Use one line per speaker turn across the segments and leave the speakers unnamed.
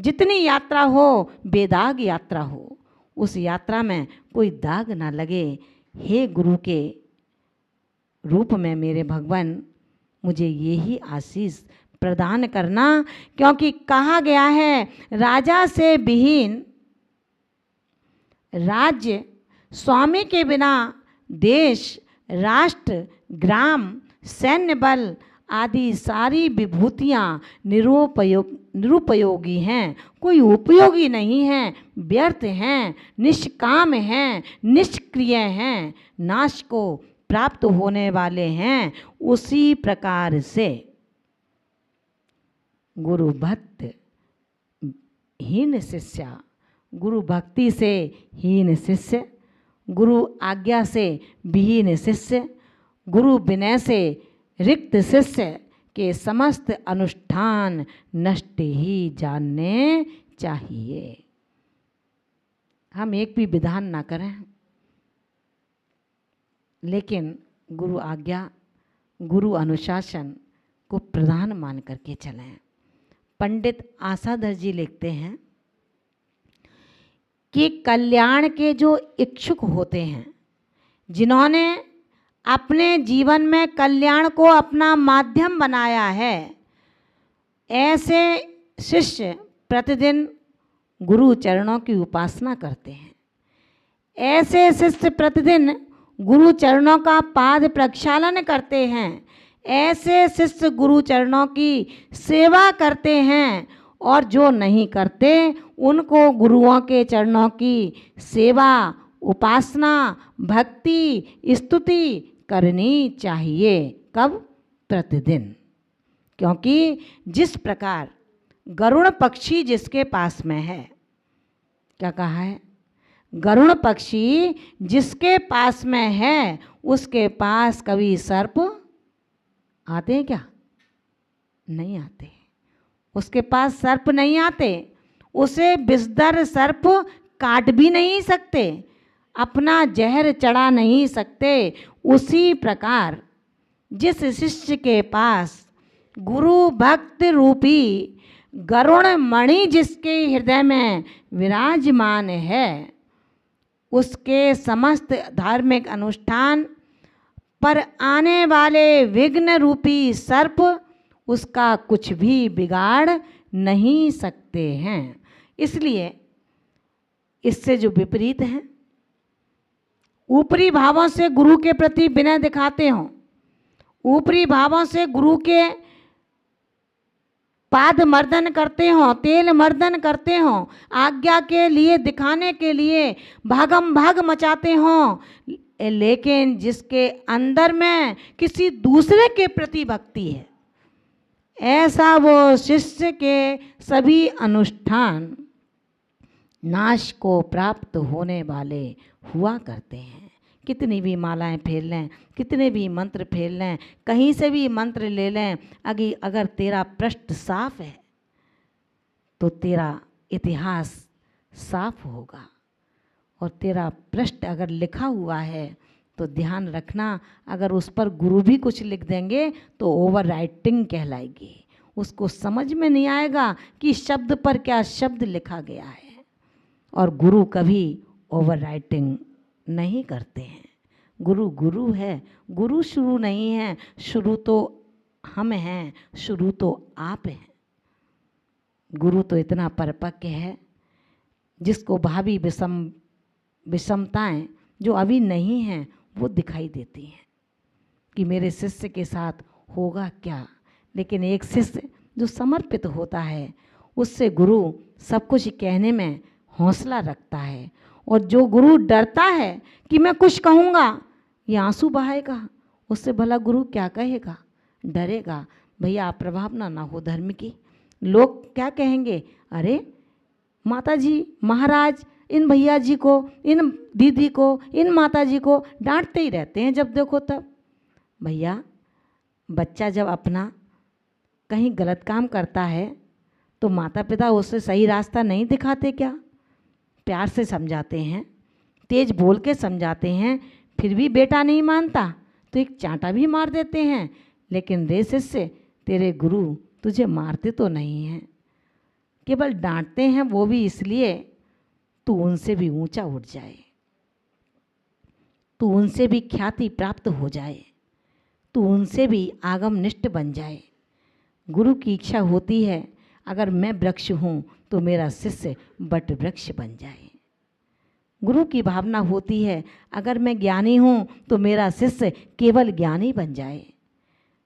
जितनी यात्रा हो बेदाग यात्रा हो, उस यात्रा में कोई दाग ना लगे। हे गुरु के रूप में मेरे भगवान मुझे यही आशीष प्रदान करना, क्योंकि कहा गया है राजा से विहीन राज्य, स्वामी के बिना देश, राष्ट्र, ग्राम, सैन्य बल आदि सारी विभूतियाँ निरुपयोगी हैं, कोई उपयोगी नहीं हैं, व्यर्थ हैं, निष्काम हैं, निष्क्रिय हैं, नाश को प्राप्त होने वाले हैं। उसी प्रकार से गुरु भक्त हीन शिष्य, गुरु भक्ति से हीन शिष्य, गुरु आज्ञा से विहीन शिष्य, गुरु विनय से रिक्त शिष्य के समस्त अनुष्ठान नष्ट ही जानने चाहिए। हम एक भी विधान ना करें, लेकिन गुरु आज्ञा, गुरु अनुशासन को प्रधान मान करके चलें। पंडित आशाधर जी लिखते हैं कि कल्याण के जो इच्छुक होते हैं, जिन्होंने अपने जीवन में कल्याण को अपना माध्यम बनाया है, ऐसे शिष्य प्रतिदिन गुरु चरणों की उपासना करते हैं। ऐसे शिष्य प्रतिदिन गुरु चरणों का पाद प्रक्षालन करते हैं। ऐसे शिष्य गुरु चरणों की सेवा करते हैं, और जो नहीं करते उनको गुरुओं के चरणों की सेवा, उपासना, भक्ति, स्तुति करनी चाहिए। कब? प्रतिदिन। क्योंकि जिस प्रकार गरुड़ पक्षी जिसके पास में है, क्या कहा है? गरुड़ पक्षी जिसके पास में है उसके पास कभी सर्प आते हैं क्या? नहीं आते। उसके पास सर्प नहीं आते, उसे विषधर सर्प काट भी नहीं सकते, अपना जहर चढ़ा नहीं सकते। उसी प्रकार जिस शिष्य के पास गुरु भक्त रूपी गरुण मणि जिसके हृदय में विराजमान है, उसके समस्त धार्मिक अनुष्ठान पर आने वाले विघ्न रूपी सर्प उसका कुछ भी बिगाड़ नहीं सकते हैं। इसलिए इससे जो विपरीत हैं, ऊपरी भावों से गुरु के प्रति विनय दिखाते हों, ऊपरी भावों से गुरु के पाद मर्दन करते हों, तेल मर्दन करते हों, आज्ञा के लिए दिखाने के लिए भागम भाग मचाते हों, लेकिन जिसके अंदर में किसी दूसरे के प्रति भक्ति है, ऐसा वो शिष्य के सभी अनुष्ठान नाश को प्राप्त होने वाले हुआ करते हैं। कितनी भी मालाएं फेर लें, कितने भी मंत्र फेर लें, कहीं से भी मंत्र ले लें, अगर तेरा पृष्ठ साफ है तो तेरा इतिहास साफ होगा। और तेरा पृष्ठ अगर लिखा हुआ है तो ध्यान रखना, अगर उस पर गुरु भी कुछ लिख देंगे तो ओवर राइटिंग कहलाएगी। उसको समझ में नहीं आएगा कि शब्द पर क्या शब्द लिखा गया है। और गुरु कभी ओवर राइटिंग नहीं करते हैं। गुरु गुरु है, गुरु शुरू नहीं है। शुरू तो हम हैं, शुरू तो आप हैं। गुरु तो इतना परिपक्व है जिसको भावी विषमताएं जो अभी नहीं हैं वो दिखाई देती हैं कि मेरे शिष्य के साथ होगा क्या। लेकिन एक शिष्य जो समर्पित होता है उससे गुरु सब कुछ कहने में हौसला रखता है। और जो गुरु डरता है कि मैं कुछ कहूँगा ये आंसू बहाएगा, उससे भला गुरु क्या कहेगा? डरेगा। भैया आप प्रभावना ना हो धर्म की, लोग क्या कहेंगे? अरे माता जी महाराज इन भैया जी को, इन दीदी को, इन माता जी को डांटते ही रहते हैं जब देखो तब। भैया बच्चा जब अपना कहीं गलत काम करता है तो माता पिता उसे सही रास्ता नहीं दिखाते क्या? प्यार से समझाते हैं, तेज बोल के समझाते हैं, फिर भी बेटा नहीं मानता तो एक चांटा भी मार देते हैं। लेकिन रे शिष्य तेरे गुरु तुझे मारते तो नहीं हैं, केवल डांटते हैं वो भी इसलिए तू उनसे भी ऊंचा उठ जाए, तू उनसे भी ख्याति प्राप्त हो जाए, तू उनसे भी आगमनिष्ठ बन जाए। गुरु की इच्छा होती है अगर मैं वृक्ष हूँ तो मेरा शिष्य बट वृक्ष बन जाए। गुरु की भावना होती है अगर मैं ज्ञानी हूँ तो मेरा शिष्य केवल ज्ञानी बन जाए।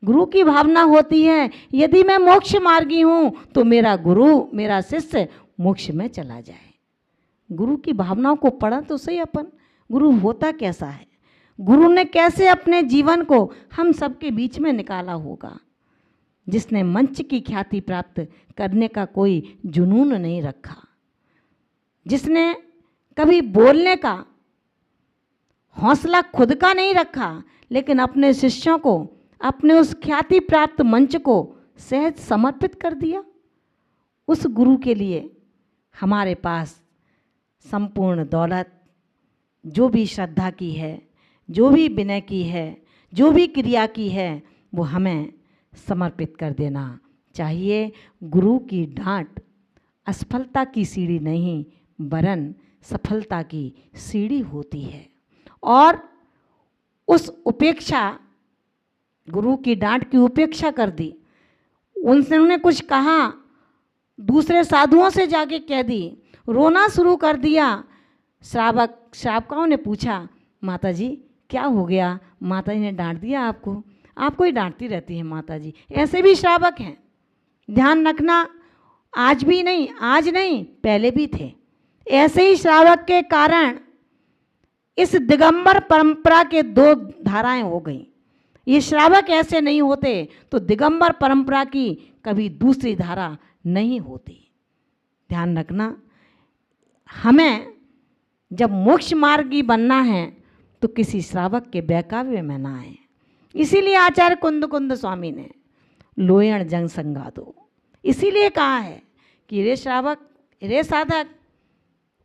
गुरु की भावना होती है यदि मैं मोक्ष मार्गी हूँ तो मेरा गुरु, मेरा शिष्य मोक्ष में चला जाए। गुरु की भावनाओं को पढ़ा तो सही अपन, गुरु होता कैसा है, गुरु ने कैसे अपने जीवन को हम सबके बीच में निकाला होगा। जिसने मंच की ख्याति प्राप्त करने का कोई जुनून नहीं रखा, जिसने कभी बोलने का हौसला खुद का नहीं रखा, लेकिन अपने शिष्यों को अपने उस ख्याति प्राप्त मंच को सहज समर्पित कर दिया, उस गुरु के लिए हमारे पास संपूर्ण दौलत, जो भी श्रद्धा की है, जो भी विनय की है, जो भी क्रिया की है, वो हमें समर्पित कर देना चाहिए। गुरु की डांट असफलता की सीढ़ी नहीं वरन सफलता की सीढ़ी होती है। और उस उपेक्षा, गुरु की डांट की उपेक्षा कर दी, उन्होंने कुछ कहा, दूसरे साधुओं से जाके कह दी, रोना शुरू कर दिया। श्रावकों ने पूछा माता जी क्या हो गया, माता जी ने डांट दिया आपको? आपको ही डांटती रहती है माता जी। ऐसे भी श्रावक हैं, ध्यान रखना, आज भी नहीं, आज नहीं, पहले भी थे। ऐसे ही श्रावक के कारण इस दिगंबर परंपरा के दो धाराएं हो गई। ये श्रावक ऐसे नहीं होते तो दिगंबर परंपरा की कभी दूसरी धारा नहीं होती। ध्यान रखना, हमें जब मोक्ष मार्गी बनना है तो किसी श्रावक के बहकावे में ना आए। इसीलिए आचार्य कुंद कुंद स्वामी ने लोयण जंग संगा दो, इसीलिए कहा है कि रे श्रावक, रे साधक,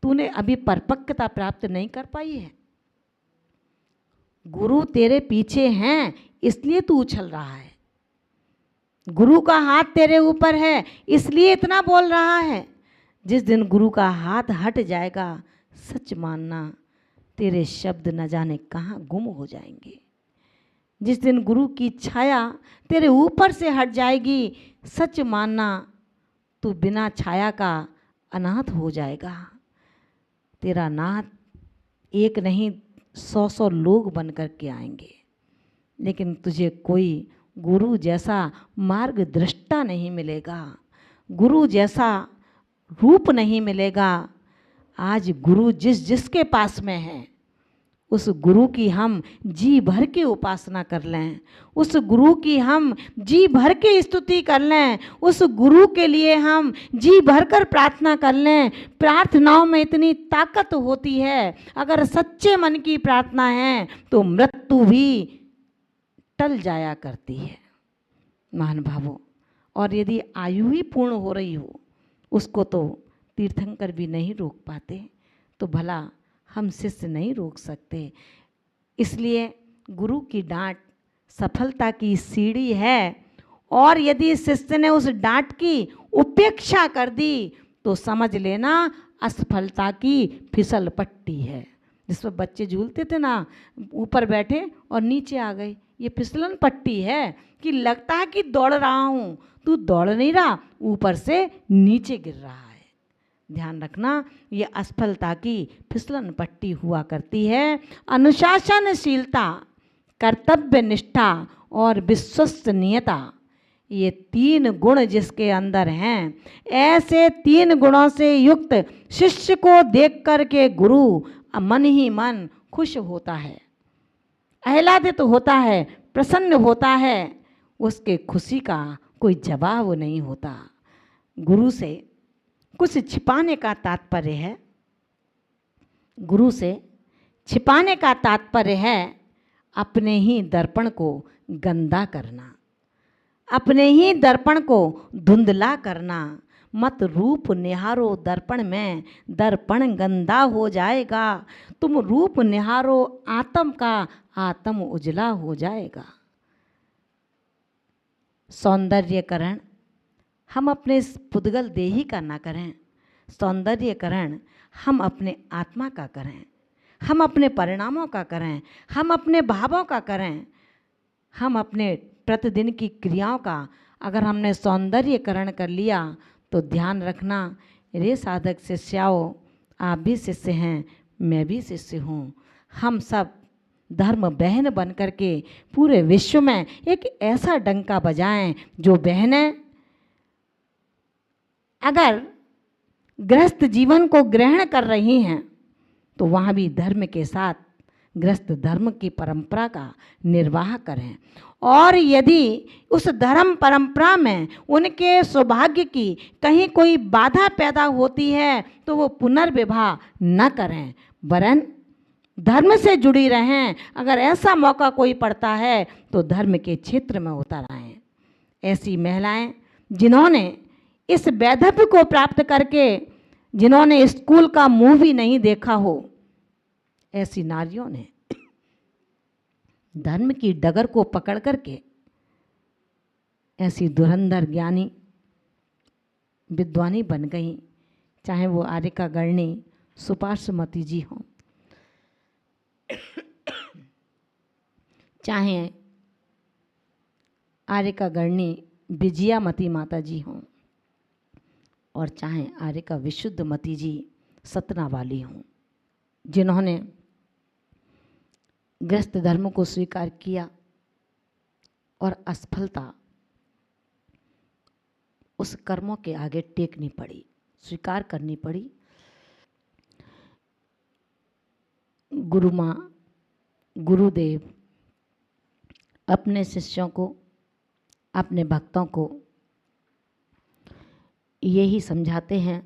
तूने अभी परिपक्वता प्राप्त नहीं कर पाई है, गुरु तेरे पीछे हैं इसलिए तू उछल रहा है, गुरु का हाथ तेरे ऊपर है इसलिए इतना बोल रहा है। जिस दिन गुरु का हाथ हट जाएगा, सच मानना तेरे शब्द न जाने कहाँ गुम हो जाएंगे। जिस दिन गुरु की छाया तेरे ऊपर से हट जाएगी, सच मानना तू बिना छाया का अनाथ हो जाएगा। तेरा नाथ एक नहीं 100 लोग बन कर के आएंगे, लेकिन तुझे कोई गुरु जैसा मार्गदृष्टा नहीं मिलेगा, गुरु जैसा रूप नहीं मिलेगा। आज गुरु जिसके पास में है, उस गुरु की हम जी भर के उपासना कर लें, उस गुरु की हम जी भर के स्तुति कर लें, उस गुरु के लिए हम जी भर कर प्रार्थना कर लें। प्रार्थनाओं में इतनी ताकत होती है, अगर सच्चे मन की प्रार्थना है तो मृत्यु भी टल जाया करती है महान भावों। और यदि आयु ही पूर्ण हो रही हो, उसको तो तीर्थंकर भी नहीं रोक पाते, तो भला हम शिष्य नहीं रोक सकते। इसलिए गुरु की डांट सफलता की सीढ़ी है, और यदि शिष्य ने उस डांट की उपेक्षा कर दी तो समझ लेना असफलता की फिसल पट्टी है। जिस पर बच्चे झूलते थे ना, ऊपर बैठे और नीचे आ गए, ये फिसलन पट्टी है कि लगता है कि दौड़ रहा हूँ, तू दौड़ नहीं रहा, ऊपर से नीचे गिर रहा है। ध्यान रखना, ये असफलता की फिसलन पट्टी हुआ करती है। अनुशासनशीलता, कर्तव्य निष्ठा और विश्वसनीयता, ये 3 गुण जिसके अंदर हैं, ऐसे 3 गुणों से युक्त शिष्य को देख कर के गुरु मन ही मन खुश होता है, आह्लादित होता है, प्रसन्न होता है। उसके खुशी का कोई जवाब नहीं होता। गुरु से कुछ छिपाने का तात्पर्य है, गुरु से छिपाने का तात्पर्य है अपने ही दर्पण को गंदा करना, अपने ही दर्पण को धुंधला करना। मत रूप निहारो दर्पण में, दर्पण गंदा हो जाएगा। तुम रूप निहारो आत्म का, आत्म उजला हो जाएगा। सौंदर्यकरण हम अपने इस पुद्गल देही का ना करें, सौंदर्यकरण हम अपने आत्मा का करें, हम अपने परिणामों का करें, हम अपने भावों का करें, हम अपने प्रतिदिन की क्रियाओं का। अगर हमने सौंदर्यकरण कर लिया तो ध्यान रखना, रे साधक शिष्याओं, आप भी शिष्य हैं, मैं भी शिष्य हूँ। हम सब धर्म बहन बन करके पूरे विश्व में एक ऐसा डंका बजाएं जो बहनें अगर गृहस्थ जीवन को ग्रहण कर रही हैं तो वहाँ भी धर्म के साथ गृहस्थ धर्म की परंपरा का निर्वाह करें। और यदि उस धर्म परंपरा में उनके सौभाग्य की कहीं कोई बाधा पैदा होती है तो वो पुनर्विवाह न करें, वरन धर्म से जुड़ी रहें। अगर ऐसा मौका कोई पड़ता है तो धर्म के क्षेत्र में उतर आएं। ऐसी महिलाएं जिन्होंने इस वैधव्य को प्राप्त करके, जिन्होंने स्कूल का मुंह भी नहीं देखा हो, ऐसी नारियों ने धर्म की डगर को पकड़ करके ऐसी धुरंधर ज्ञानी विद्वानी बन गई। चाहे वो आर्यका गणनी सुपार्श्वमती जी हों, चाहे आर्यका गणनी विजयामती माता जी हों, और चाहे आर्यका विशुद्धमती जी सतना वाली हों, जिन्होंने गृहस्थ धर्म को स्वीकार किया और असफलता उस कर्मों के आगे टेकनी पड़ी, स्वीकार करनी पड़ी। गुरु माँ, गुरुदेव अपने शिष्यों को, अपने भक्तों को यही समझाते हैं,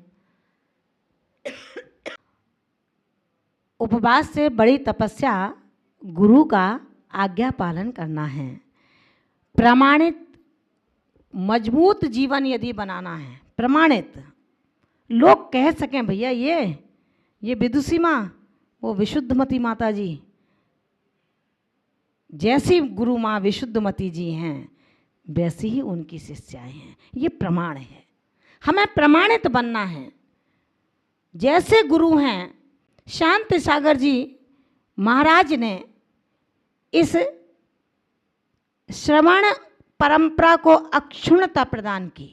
उपवास से बड़ी तपस्या गुरु का आज्ञा पालन करना है। प्रमाणित मजबूत जीवन यदि बनाना है, प्रमाणित लोग कह सकें भैया ये विदुषी माँ, वो विशुद्धमती माता जी जैसी गुरु माँ विशुद्धमती जी हैं वैसी ही उनकी शिष्याएं हैं, ये प्रमाण है। हमें प्रमाणित बनना है। जैसे गुरु हैं शांति सागर जी महाराज ने इस श्रवण परंपरा को अक्षुण्णता प्रदान की,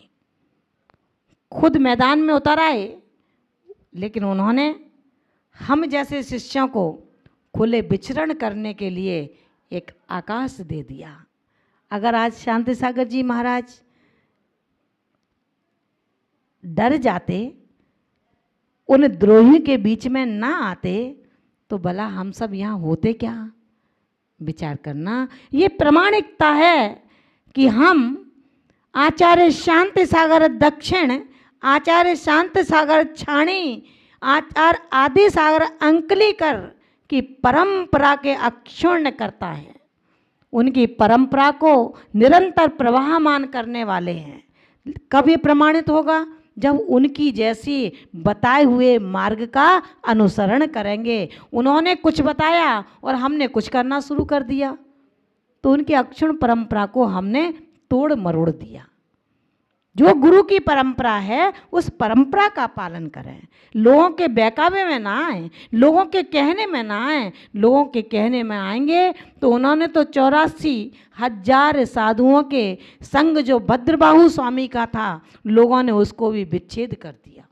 खुद मैदान में उतर आए, लेकिन उन्होंने हम जैसे शिष्यों को खुले विचरण करने के लिए एक आकाश दे दिया। अगर आज शांति सागर जी महाराज डर जाते, उन द्रोहियों के बीच में ना आते, तो भला हम सब यहाँ होते क्या? विचार करना। ये प्रामाणिकता है कि हम आचार्य शांति सागर दक्षिण, आचार्य शांति सागर छाणी, आचार्य आदि सागर अंकलीकर की परंपरा के अक्षुण्ण करता है, उनकी परंपरा को निरंतर प्रवाहमान करने वाले हैं। कब ये प्रमाणित होगा? जब उनकी जैसी बताए हुए मार्ग का अनुसरण करेंगे। उन्होंने कुछ बताया और हमने कुछ करना शुरू कर दिया तो उनकी अक्षुण्ण परंपरा को हमने तोड़ मरोड़ दिया। जो गुरु की परंपरा है उस परंपरा का पालन करें, लोगों के बहकावे में ना आए, लोगों के कहने में ना आए। लोगों के कहने में आएंगे तो उन्होंने तो 84,000 साधुओं के संग जो भद्रबाहु स्वामी का था, लोगों ने उसको भी विच्छेद कर दिया।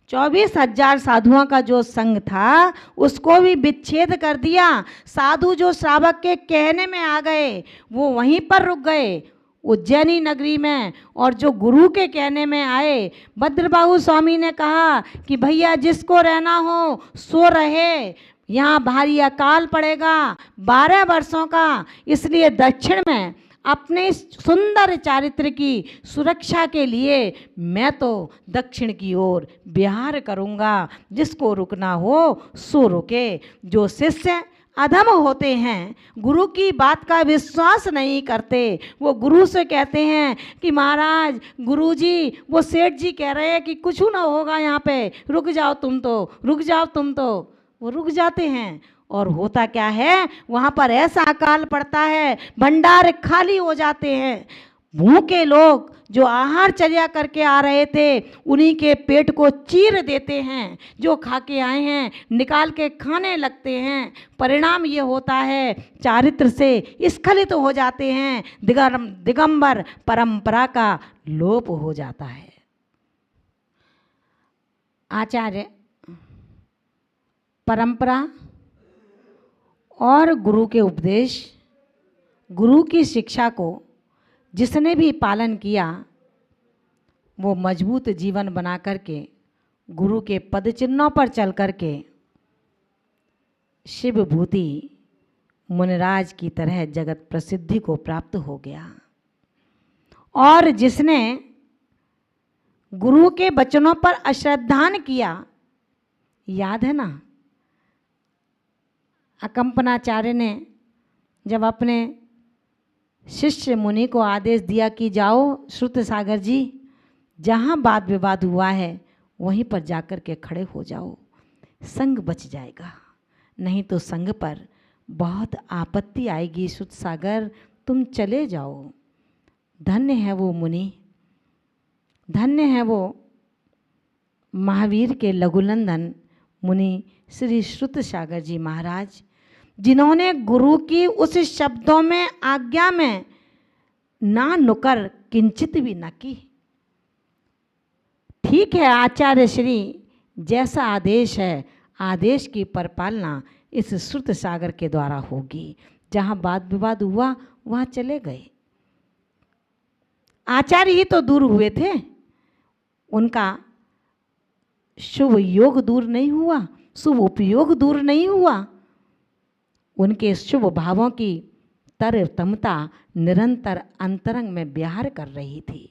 24,000 साधुओं का जो संग था उसको भी विच्छेद कर दिया। साधु जो श्रावक के कहने में आ गए वो वहीं पर रुक गए उज्जैनी नगरी में, और जो गुरु के कहने में आए, भद्रबाहु स्वामी ने कहा कि भैया जिसको रहना हो सो रहे, यहाँ भारी अकाल पड़ेगा 12 वर्षों का, इसलिए दक्षिण में अपने सुंदर चारित्र की सुरक्षा के लिए मैं तो दक्षिण की ओर विहार करूँगा, जिसको रुकना हो सो रुके। जो शिष्य अधम होते हैं, गुरु की बात का विश्वास नहीं करते, वो गुरु से कहते हैं कि महाराज, गुरुजी, वो सेठ जी कह रहे हैं कि कुछ ना होगा यहाँ पे, रुक जाओ तुम तो, रुक जाओ तुम तो। वो रुक जाते हैं और होता क्या है, वहाँ पर ऐसा अकाल पड़ता है, भंडार खाली हो जाते हैं, भूखे लोग जो आहार चर्या करके आ रहे थे उन्हीं के पेट को चीर देते हैं, जो खा के आए हैं निकाल के खाने लगते हैं। परिणाम ये होता है चारित्र से स्खलित हो जाते हैं, दिगंबर परंपरा का लोप हो जाता है। आचार्य परंपरा और गुरु के उपदेश, गुरु की शिक्षा को जिसने भी पालन किया वो मजबूत जीवन बना करके गुरु के पद चिन्हों पर चल करके शिव भूति मुनिराज की तरह जगत प्रसिद्धि को प्राप्त हो गया। और जिसने गुरु के वचनों पर अश्रद्धान किया, याद है ना अकंपनाचार्य ने जब अपने शिष्य मुनि को आदेश दिया कि जाओ श्रुत सागर जी, जहाँ वाद विवाद हुआ है वहीं पर जाकर के खड़े हो जाओ, संग बच जाएगा, नहीं तो संग पर बहुत आपत्ति आएगी। श्रुत सागर तुम चले जाओ। धन्य है वो मुनि, धन्य है वो महावीर के लघुनंदन मुनि श्री श्रुत सागर जी महाराज, जिन्होंने गुरु की उस शब्दों में आज्ञा में ना नुकर किंचित भी न की। ठीक है, आचार्य श्री जैसा आदेश है, आदेश की परिपालना इस श्रुत सागर के द्वारा होगी। जहाँ वाद विवाद हुआ वहाँ चले गए। आचार्य ही तो दूर हुए थे, उनका शुभ योग दूर नहीं हुआ, शुभ उपयोग दूर नहीं हुआ। उनके शुभ भावों की तरतमता निरंतर अंतरंग में विहार कर रही थी।